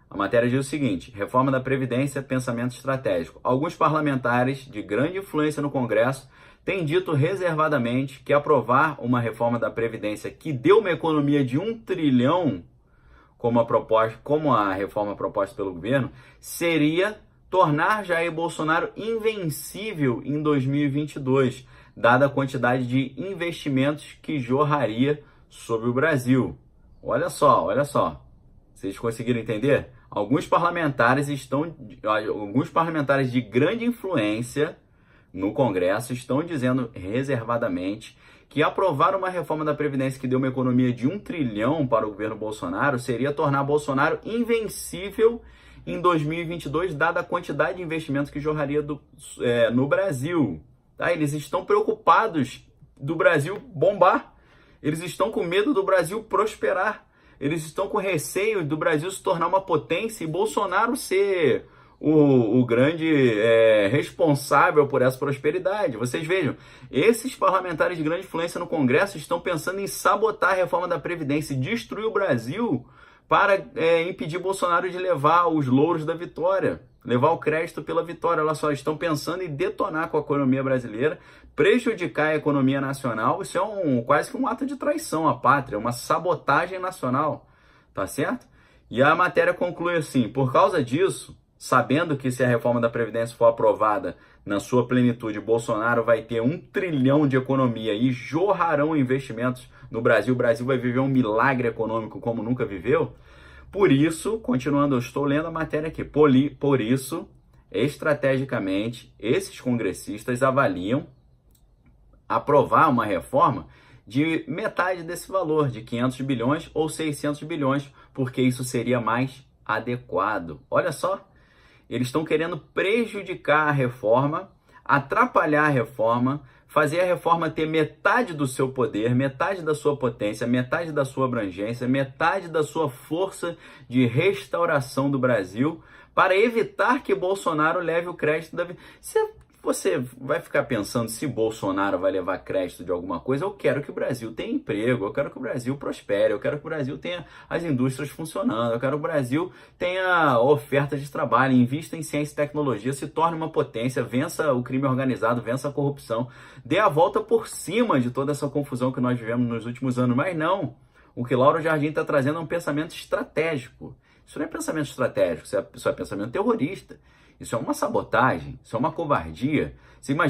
A matéria diz o seguinte: reforma da Previdência, pensamento estratégico. Alguns parlamentares de grande influência no Congresso têm dito reservadamente que aprovar uma reforma da Previdência que deu uma economia de 1 trilhão, como a reforma proposta pelo governo, seria tornar Jair Bolsonaro invencível em 2022, dada a quantidade de investimentos que jorraria sobre o Brasil. Olha só, olha só. Vocês conseguiram entender? Alguns parlamentares de grande influência no Congresso estão dizendo reservadamente que aprovar uma reforma da Previdência que deu uma economia de 1 trilhão para o governo Bolsonaro seria tornar Bolsonaro invencível em 2022, dada a quantidade de investimentos que jorraria no Brasil. Tá? Eles estão preocupados do Brasil bombar. Eles estão com medo do Brasil prosperar. Eles estão com receio do Brasil se tornar uma potência e Bolsonaro ser o grande responsável por essa prosperidade. Vocês vejam, esses parlamentares de grande influência no Congresso estão pensando em sabotar a reforma da Previdência e destruir o Brasil para impedir Bolsonaro de levar os louros da vitória, levar o crédito pela vitória. Olha só, estão pensando em detonar com a economia brasileira, prejudicar a economia nacional. Isso é quase que um ato de traição à pátria, uma sabotagem nacional, tá certo? E a matéria conclui assim: por causa disso, sabendo que se a reforma da Previdência for aprovada na sua plenitude, Bolsonaro vai ter 1 trilhão de economia e jorrarão investimentos no Brasil. O Brasil vai viver um milagre econômico como nunca viveu. Por isso, continuando, eu estou lendo a matéria aqui, por isso, estrategicamente, esses congressistas avaliam aprovar uma reforma de metade desse valor, de 500 bilhões ou 600 bilhões, porque isso seria mais adequado. Olha só, eles estão querendo prejudicar a reforma, atrapalhar a reforma, fazer a reforma ter metade do seu poder, metade da sua potência, metade da sua abrangência, metade da sua força de restauração do Brasil, para evitar que Bolsonaro leve o crédito da... Se você vai ficar pensando se Bolsonaro vai levar crédito de alguma coisa, eu quero que o Brasil tenha emprego, eu quero que o Brasil prospere, eu quero que o Brasil tenha as indústrias funcionando, eu quero que o Brasil tenha ofertas de trabalho, invista em ciência e tecnologia, se torne uma potência, vença o crime organizado, vença a corrupção, dê a volta por cima de toda essa confusão que nós vivemos nos últimos anos. Mas não, o que Lauro Jardim está trazendo é um pensamento estratégico. Isso não é pensamento estratégico, isso é pensamento terrorista. Isso é uma sabotagem, isso é uma covardia. Você imagina